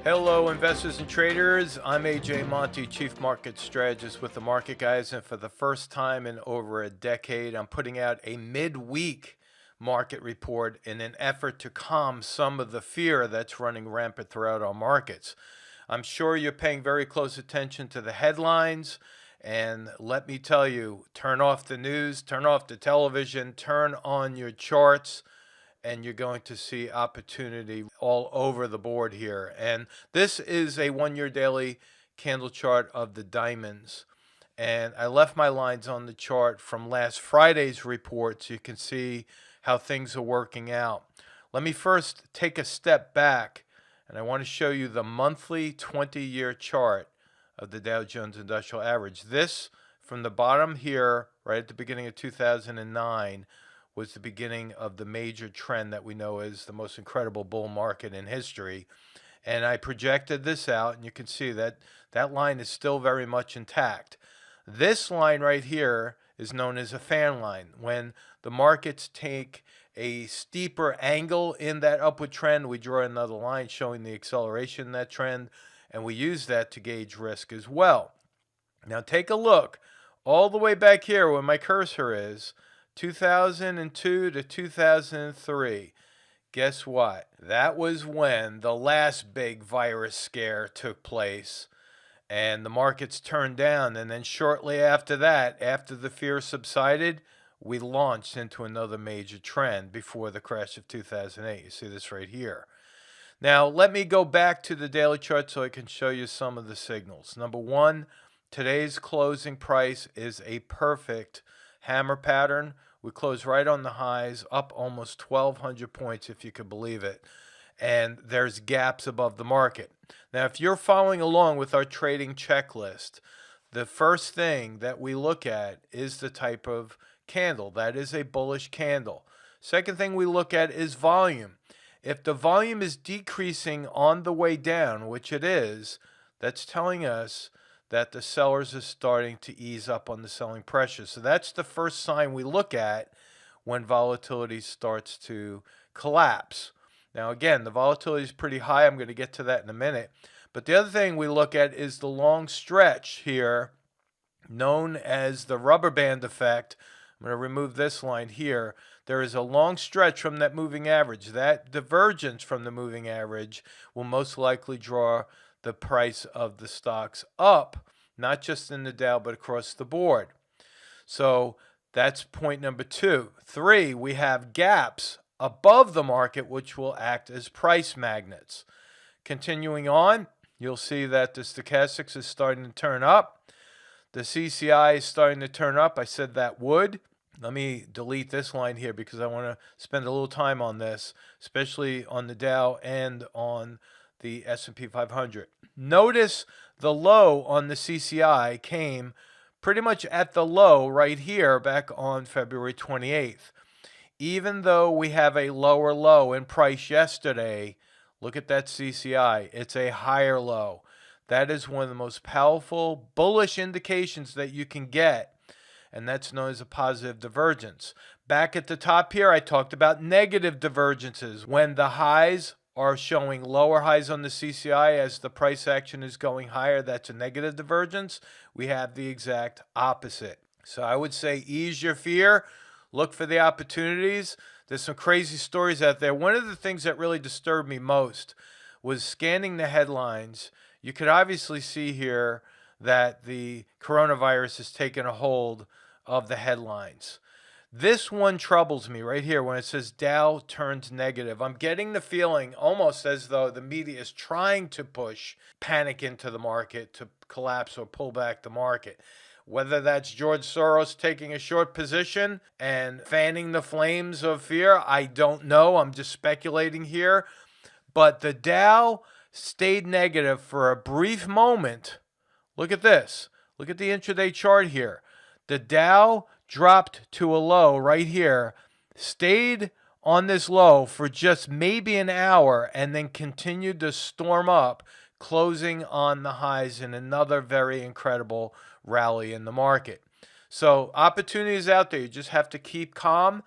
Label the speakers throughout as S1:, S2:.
S1: Hello, investors and traders. I'm AJ Monty, Chief Market Strategist with the Market Guys, and for the first time in over a decade, I'm putting out a midweek market report in an effort to calm some of the fear that's running rampant throughout our markets. I'm sure you're paying very close attention to the headlines, and let me tell you, turn off the news, turn off the television, turn on your charts, and you're going to see opportunity all over the board here. And this is a 1 year daily candle chart of the diamonds. And I left my lines on the chart from last Friday's report so you can see how things are working out. Let me first take a step back, and I want to show you the monthly 20-year chart of the Dow Jones Industrial Average. This, from the bottom here, right at the beginning of 2009, was the beginning of the major trend that we know as the most incredible bull market in history. And I projected this out, and you can see that that line is still very much intact. This line right here is known as a fan line. When the markets take a steeper angle in that upward trend, we draw another line showing the acceleration in that trend, and we use that to gauge risk as well. Now take a look all the way back here where my cursor is, 2002 to 2003. Guess what? That was when the last big virus scare took place and the markets turned down. And then shortly after that, after the fear subsided, we launched into another major trend before the crash of 2008. You see this right here. Now, let me go back to the daily chart so I can show you some of the signals. Number one, today's closing price is a perfect hammer pattern. We closed right on the highs, up almost 1,200 points, if you could believe it. And there's gaps above the market. Now, if you're following along with our trading checklist, the first thing that we look at is the type of candle. That is a bullish candle. Second thing we look at is volume. If the volume is decreasing on the way down, which it is, that's telling us that the sellers are starting to ease up on the selling pressure. So that's the first sign we look at when volatility starts to collapse. Now, again, the volatility is pretty high. I'm going to get to that in a minute. But the other thing we look at is the long stretch here, known as the rubber band effect. I'm going to remove this line here. There is a long stretch from that moving average. That divergence from the moving average will most likely draw the price of the stocks up, not just in the Dow, but across the board. So that's point number two. Three, we have gaps above the market, which will act as price magnets. Continuing on, you'll see that the stochastics is starting to turn up. The CCI is starting to turn up. I said that would. Let me delete this line here because I want to spend a little time on this, especially on the Dow and on the S&P 500. Notice the low on the CCI came pretty much at the low right here back on February 28th. Even though we have a lower low in price yesterday, look at that CCI. It's a higher low. That is one of the most powerful bullish indications that you can get, and that's known as a positive divergence. Back at the top here, I talked about negative divergences. When the highs are showing lower highs on the CCI as the price action is going higher, that's a negative divergence. We have the exact opposite. So I would say ease your fear, look for the opportunities. There's some crazy stories out there. One of the things that really disturbed me most was scanning the headlines. You could obviously see here that the coronavirus has taken a hold of the headlines. This one troubles me right here when it says Dow turns negative. I'm getting the feeling almost as though the media is trying to push panic into the market to collapse or pull back the market. Whether that's George Soros taking a short position and fanning the flames of fear, I don't know. I'm just speculating here. But the Dow stayed negative for a brief moment. Look at this. Look at the intraday chart here. The Dow dropped to a low right here, stayed on this low for just maybe an hour, and then continued to storm up, closing on the highs in another very incredible rally in the market. So opportunities out there. You just have to keep calm.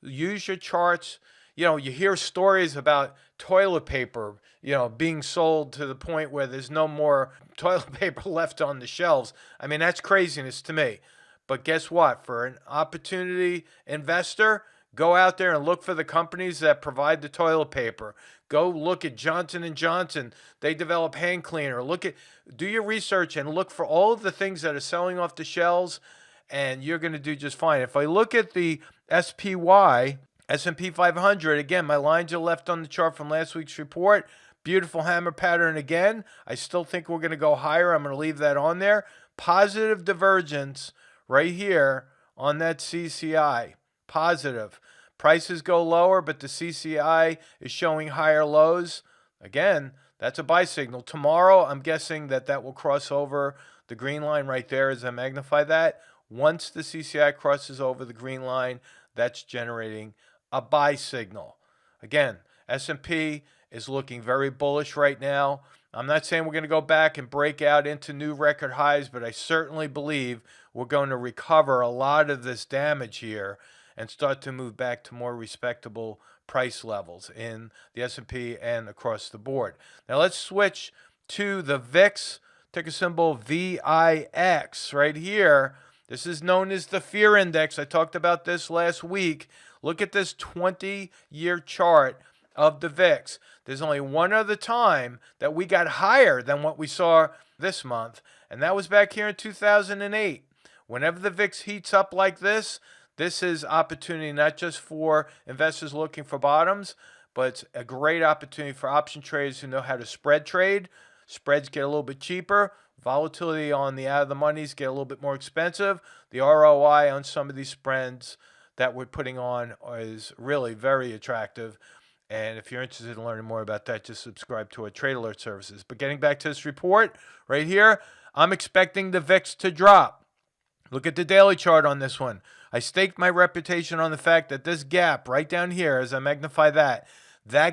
S1: Use your charts. You know, you hear stories about toilet paper, being sold to the point where there's no more toilet paper left on the shelves. I mean, that's craziness to me. But guess what? For an opportunity investor, go out there and look for the companies that provide the toilet paper. Go look at Johnson and Johnson. They develop hand cleaner. Do your research and look for all of the things that are selling off the shelves, and you're going to do just fine. If I look at the SPY, S&P 500, again, my lines are left on the chart from last week's report. Beautiful hammer pattern again. I still think we're going to go higher. I'm going to leave that on there. Positive divergence right here on that CCI. Positive. Prices go lower, but the CCI is showing higher lows. Again, that's a buy signal. Tomorrow, I'm guessing that will cross over the green line right there as I magnify that. Once the CCI crosses over the green line, that's generating a buy signal. Again, S&P is looking very bullish right now. I'm not saying we're going to go back and break out into new record highs, but I certainly believe we're going to recover a lot of this damage here and start to move back to more respectable price levels in the S&P and across the board. Now let's switch to the VIX, ticker symbol VIX right here. This is known as the fear index. I talked about this last week. Look at this 20-year chart of the VIX. There's only one other time that we got higher than what we saw this month, and that was back here in 2008. Whenever the VIX heats up like this is opportunity not just for investors looking for bottoms, but it's a great opportunity for option traders who know how to spread trade. Spreads get a little bit cheaper. Volatility on the out of the monies get a little bit more expensive. The ROI on some of these spreads that we're putting on is really very attractive. And if you're interested in learning more about that, just subscribe to our Trade Alert services. But getting back to this report right here, I'm expecting the VIX to drop. Look at the daily chart on this one. I staked my reputation on the fact that this gap right down here, as I magnify that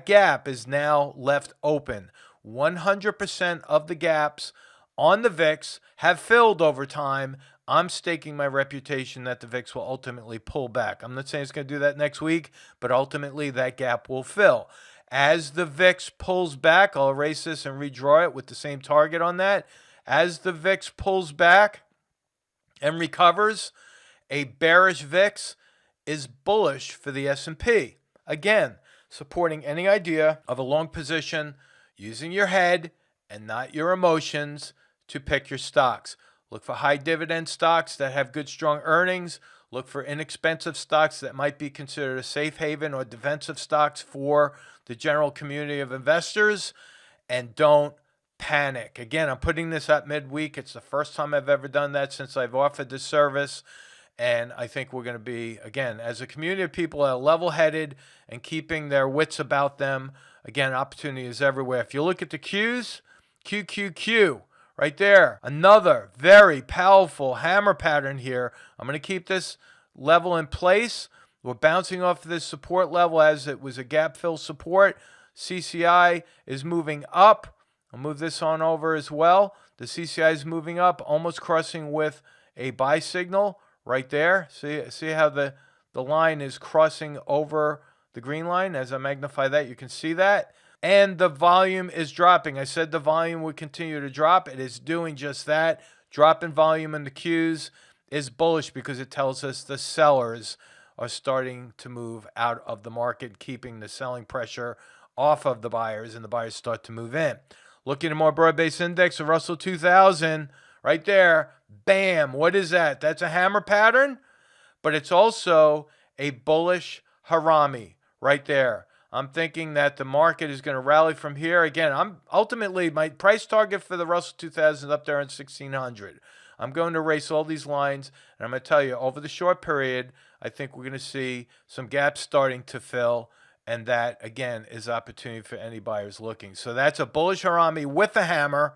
S1: gap is now left open. 100% of the gaps on the VIX have filled over time. I'm staking my reputation that the VIX will ultimately pull back. I'm not saying it's going to do that next week, but ultimately that gap will fill. As the VIX pulls back, I'll erase this and redraw it with the same target on that. As the VIX pulls back and recovers, a bearish VIX is bullish for the S&P. Again, supporting any idea of a long position using your head and not your emotions to pick your stocks. Look for high dividend stocks that have good, strong earnings. Look for inexpensive stocks that might be considered a safe haven or defensive stocks for the general community of investors. And don't panic. Again, I'm putting this out midweek. It's the first time I've ever done that since I've offered this service. And I think we're going to be, again, as a community of people that are level-headed and keeping their wits about them, again, opportunity is everywhere. If you look at the Qs, QQQ, right there, another very powerful hammer pattern here. I'm going to keep this level in place. We're bouncing off of this support level as it was a gap fill support. CCI is moving up. I'll move this on over as well. The CCI is moving up, almost crossing with a buy signal right there. See how the line is crossing over the green line? As I magnify that, you can see that. And the volume is dropping. I said the volume would continue to drop. It is doing just that. Drop in volume in the Qs is bullish because it tells us the sellers are starting to move out of the market, keeping the selling pressure off of the buyers, and the buyers start to move in. Looking at a more broad-based index, the Russell 2000, right there, bam, what is that? That's a hammer pattern, but it's also a bullish harami right there. I'm thinking that the market is going to rally from here. Again, ultimately, my price target for the Russell 2000 is up there in 1600. I'm going to erase all these lines, and I'm going to tell you, over the short period, I think we're going to see some gaps starting to fill, and that, again, is opportunity for any buyers looking. So that's a bullish harami with a hammer.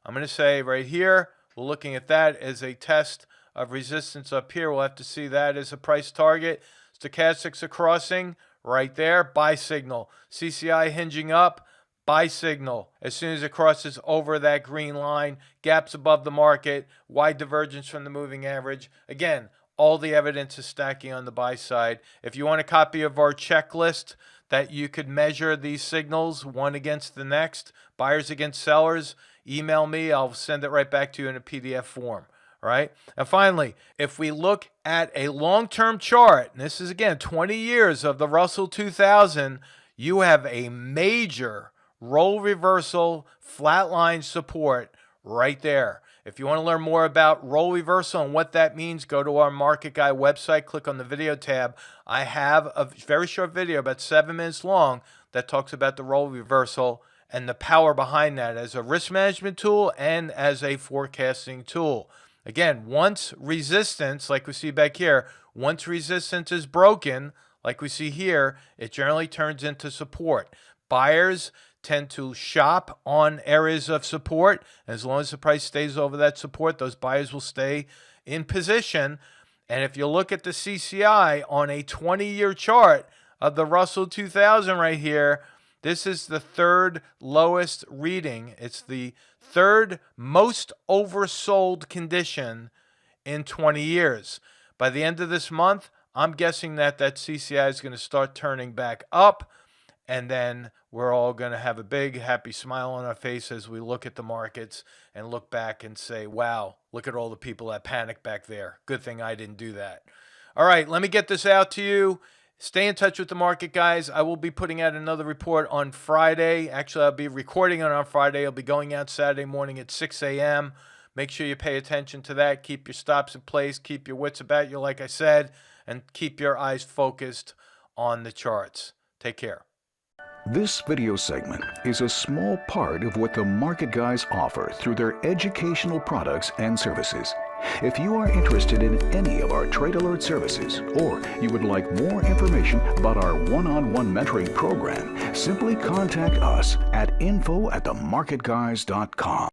S1: I'm going to say right here, we're looking at that as a test of resistance up here. We'll have to see that as a price target. Stochastics are crossing right there, buy signal. CCI hinging up, buy signal. As soon as it crosses over that green line, gaps above the market, wide divergence from the moving average. Again, all the evidence is stacking on the buy side. If you want a copy of our checklist that you could measure these signals one against the next, buyers against sellers, email me. I'll send it right back to you in a PDF form. All right. And finally, if we look at a long-term chart, and this is again 20 years of the Russell 2000, you have a major roll reversal flatline support right there. If you want to learn more about roll reversal and what that means, go to our Market Guy website, click on the video tab. I have a very short video, about 7 minutes long, that talks about the roll reversal and the power behind that as a risk management tool and as a forecasting tool. Again, once resistance, like we see back here, once resistance is broken, like we see here, it generally turns into support. Buyers tend to shop on areas of support. As long as the price stays over that support, those buyers will stay in position. And if you look at the CCI on a 20-year chart of the Russell 2000 right here, this is the third lowest reading. It's the third most oversold condition in 20 years. By the end of this month, I'm guessing that CCI is going to start turning back up, and then we're all going to have a big happy smile on our face as we look at the markets and look back and say, wow, look at all the people that panicked back there. Good thing I didn't do that. All right, let me get this out to you. Stay in touch with the market, guys. I will be putting out another report on Friday. Actually, I'll be recording it on Friday. I'll be going out Saturday morning at 6 a.m. Make sure you pay attention to that. Keep your stops in place. Keep your wits about you, like I said, and keep your eyes focused on the charts. Take care.
S2: This video segment is a small part of what the Market Guys offer through their educational products and services. If you are interested in any of our Trade Alert services, or you would like more information about our one-on-one mentoring program, simply contact us at info@themarketguys.com.